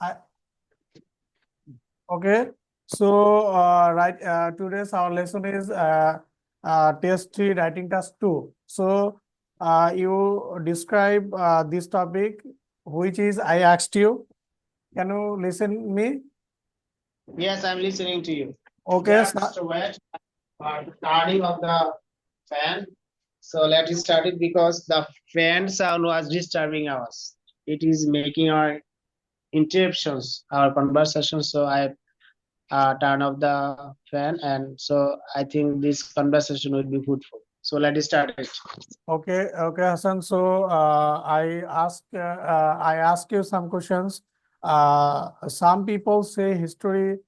I, okay. So, today's our lesson is test 3, writing task 2. So, you describe this topic, which is I asked you. Can you listen me? Yes, I'm listening to you. Okay. Just wait for starting of the fan. So let us start it because the fan sound was disturbing us. It is making our interruptions, our conversation. So I turn off the fan, and so I think this conversation will be fruitful. So let us start it. Okay, Hassan. So I ask you some questions. Some people say history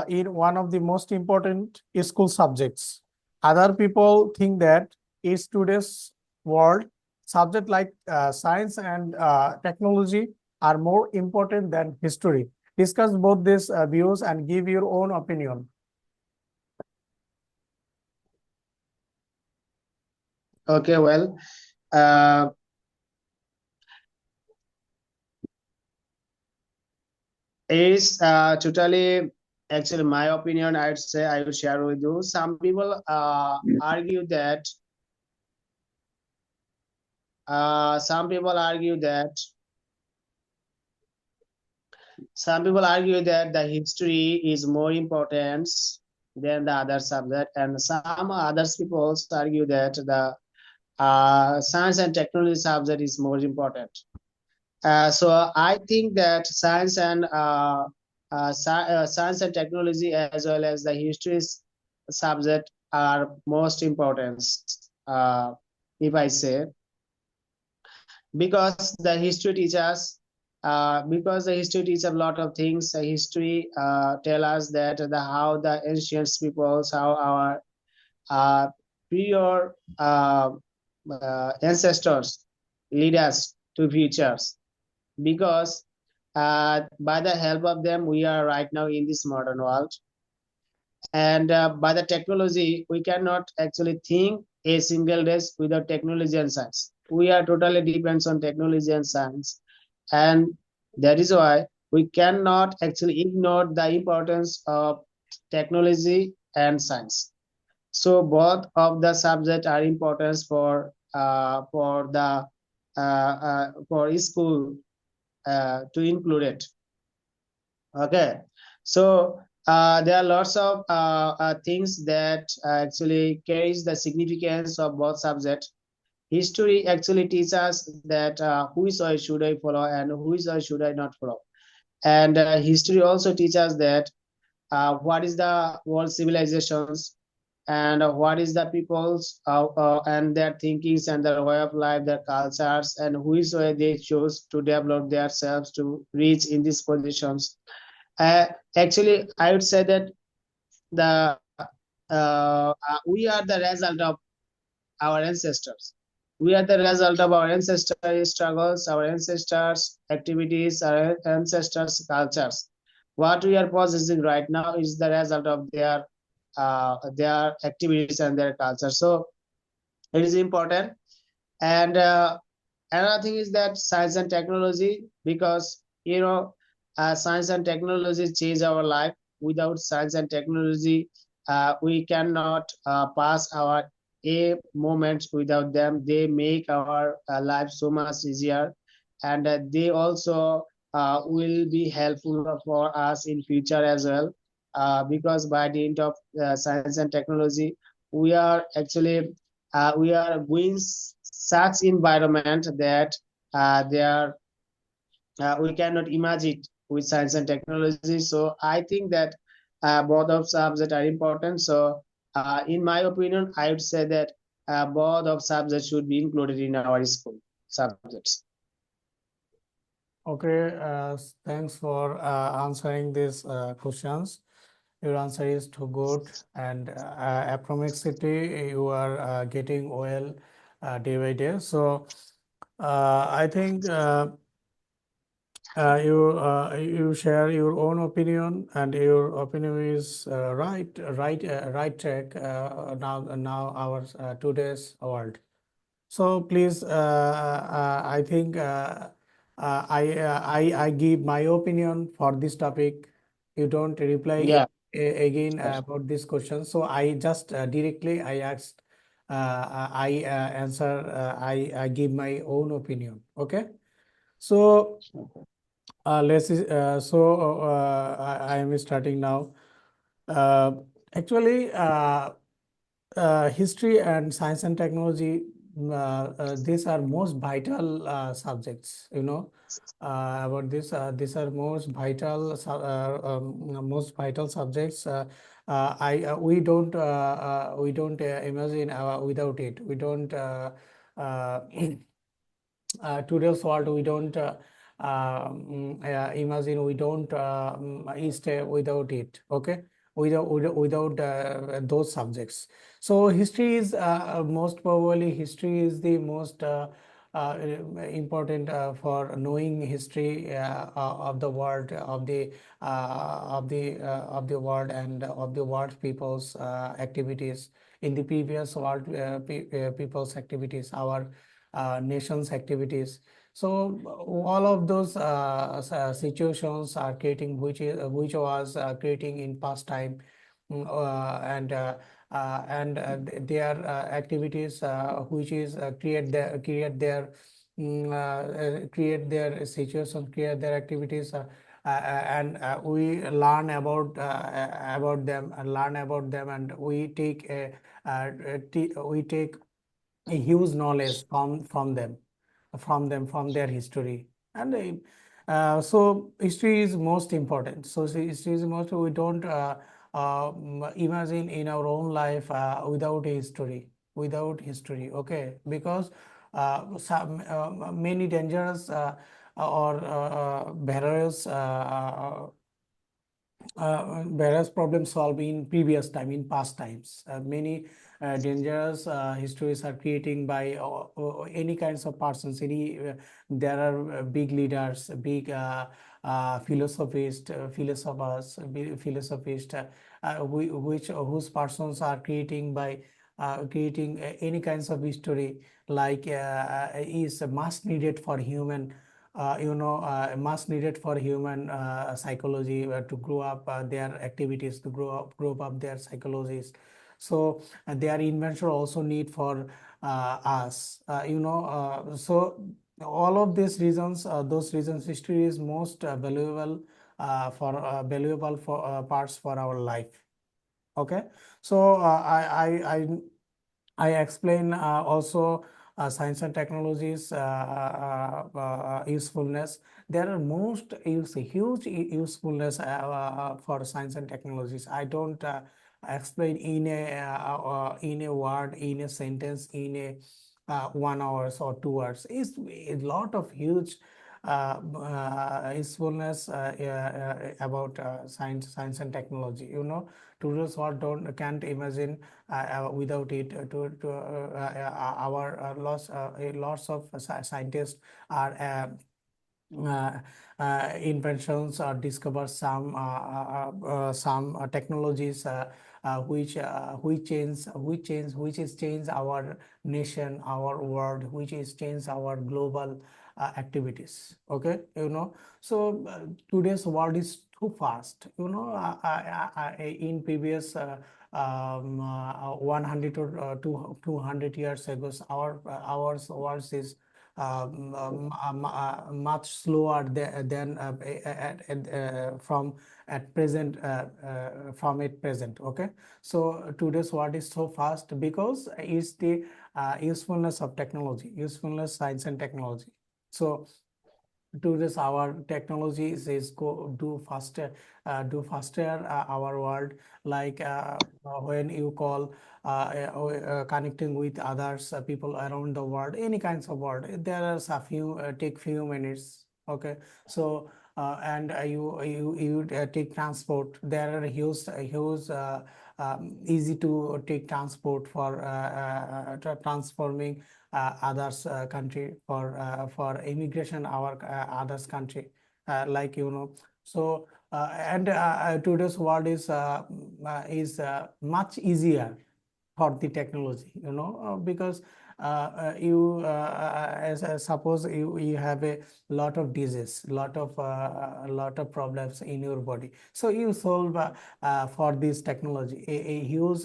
is one of the most important school subjects. Other people think that in today's world, subjects like science and technology are more important than history. Discuss both these views and give your own opinion. Okay, well, uh, it is totally actually my opinion. I'd say I will share with you. Some people argue that some people argue that the history is more important than the other subject, and some other people argue that the science and technology subject is more important. So I think that science and technology as well as the history subject are most important. Uh, if I say, because the history teaches a lot of things. History tell us that the how the ancient peoples, how our uh, prior ancestors lead us to futures, because by the help of them we are right now in this modern world, and by the technology we cannot actually think a single day without technology and science. We are totally depends on technology and science, and that is why we cannot actually ignore the importance of technology and science. So both of the subject are important for school to include it. Okay, so there are lots of things that actually carries the significance of both subjects. History actually teaches us that which way should I follow and which way should I not follow. And history also teaches that what is the world civilizations, and what is the people's and their thinkings and their way of life, their cultures, and which way they choose to develop themselves to reach in these positions. Actually, I would say that the we are the result of our ancestors. We are the result of our ancestors' struggles, our ancestors' activities, our ancestors' cultures. What we are possessing right now is the result of their activities and their culture. So it is important. And another thing is that science and technology, because science and technology change our life. Without science and technology, we cannot pass our a moments without them. They make our life so much easier, and they also will be helpful for us in future as well. Because by the end of science and technology, we are actually we are going such environment that there we cannot imagine with science and technology. So I think that both of subjects are important. So in my opinion, I would say that both of subjects should be included in our school subjects. Okay, thanks for answering these questions. Your answer is too good, and approximately you are getting well day by day. So I think you share your own opinion, and your opinion is right track now our today's world. So please, I think I give my opinion for this topic. You don't reply Yeah. again Yes. about this question. So I just directly I asked, I answer, I give my own opinion. Okay. So let's I am starting now. Uh, Actually, history and science and technology, these are most vital subjects. About this, these are most vital subjects. I we don't imagine without it. We don't. Uh, Today's world we don't imagine, we don't stay without it. Okay, without those subjects. So history is most probably history is the most uh, important for knowing history of the world, of the world and of the world people's activities in the previous world, people's activities, our nation's activities. So all of those situations are creating, which was creating in past time, their activities which is create their situation, create their activities, and we learn about them, and learn about them, and we take we take a huge knowledge from their history. And so history is most important. So history is most, we don't imagine in our own life without history. Okay, because many dangerous or various problem solved in previous time, in past times. Many dangerous histories are creating by any kinds of persons. There are big leaders, big philosophers, whose persons are creating by creating any kinds of history, like is much needed for human, much needed for human psychology to grow up their activities, to grow up their psychologies. So their invention also need for us, so all of these reasons, those reasons, history is most valuable for parts for our life. Okay, so I explain also science and technologies usefulness. There are huge usefulness for science and technologies. I don't explain in a word, in a sentence, in a 1 hours or 2 hours. It's a lot of huge usefulness about science and technology. Today's world don't can't imagine without it. Our lots of scientists are inventions or discover some technologies which is change our nation, our world, which is change our global activities. Okay, so today's world is too fast. In previous 100 or 200 years ago, our world is much slower than from at present, from it present. Okay, so today's world is so fast because it's the usefulness of technology, usefulness science and technology. So to this, our technology is go do faster our world, like when you call connecting with others, people around the world, any kinds of world, there are a few take few minutes. Okay, so and you take transport, there are huge easy to take transport for transforming others country, for immigration our others country, like so and today's world is much easier for the technology, because suppose you have a lot of disease, lot of problems in your body, so you solve for this technology. A huge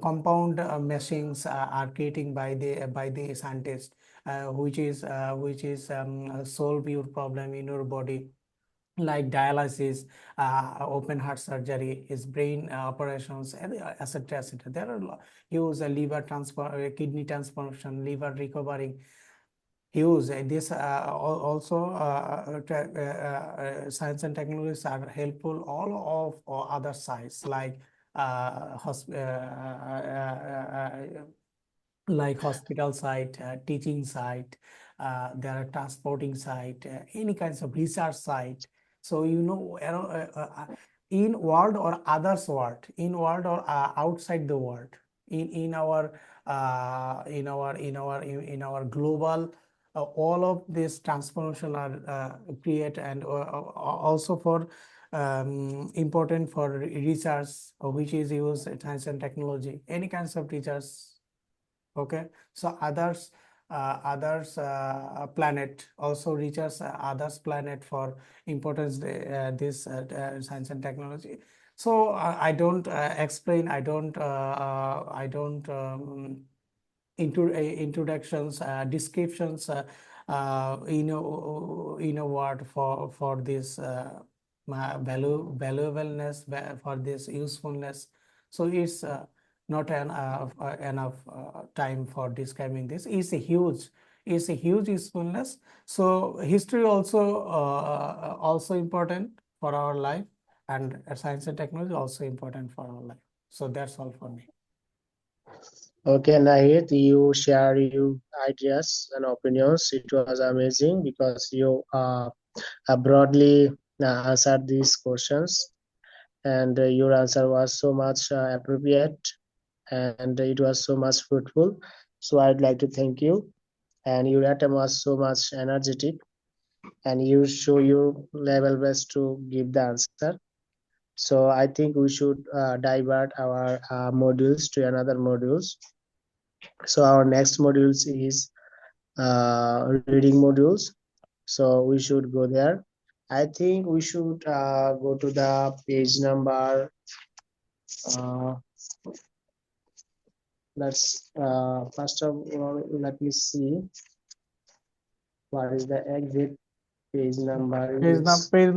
compound machines are creating by the scientists, which is solve your problem in your body, like dialysis, open heart surgery, is brain operations, and etc. etc. There are huge liver transplant, kidney transplantation, liver recovering. Huge. This also science and technologies are helpful all of other sides, like uh, hosp- uh, uh, uh, like hospital site, teaching site, there are transporting site, any kinds of research site. So in world or others world, in world or outside the world, in our global, all of this transformation are create, and also for important for research, which is used science and technology, any kinds of research. Okay, so others planet also reaches others planet for importance, this science and technology. So I don't explain, I don't introductions, descriptions, in a word for this valuableness, for this usefulness. So it's not enough time for describing this. It's a huge usefulness. So history also important for our life, and science and technology also important for our life. So that's all for me. Okay, Nahid, you share your ideas and opinions. It was amazing because you broadly answered these questions, and your answer was so much appropriate, and it was so much fruitful. So I'd like to thank you. And your attempt was so much energetic, and you show your level best to give the answer. So I think we should divert our modules to another modules. So our next modules is reading modules. So we should go there. I think we should go to the page number. Uh, let's first of all, let me see what is the exit page number is. Page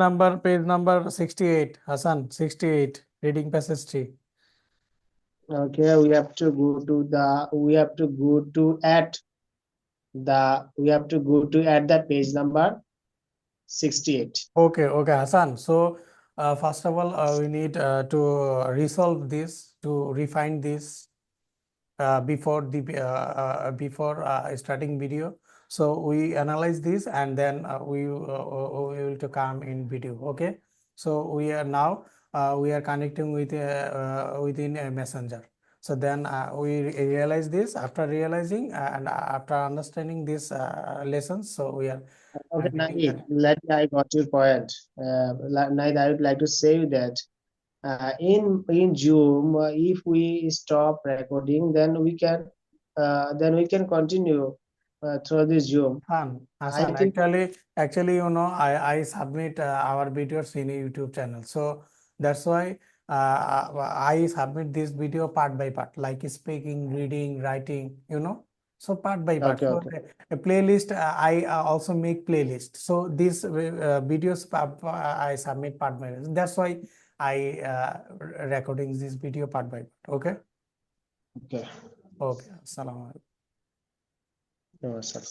number 68, Hassan, 68, reading passage 3. Okay, we have to go to the page number 68. Okay, Hassan. So first of all, we need to resolve this, to refine this before starting video. So we analyze this, and then we will to come in video. Okay. So we are now we are connecting with within a messenger. So then we realize this. After realizing and after understanding this lessons, so we are Okay, getting Nahid, I got your point. Nahid, I would like to say that in Zoom, if we stop recording, then we can continue through this Zoom. I Hasan, think actually, I submit our videos in a YouTube channel. So that's why I submit this video part by part, like speaking, reading, writing. So part by part. okay, So okay, a playlist, I also make playlist. So these videos I submit part by part. That's why I recording this video part by part. Okay. okay. Okay. Assalamualaikum. No, sir.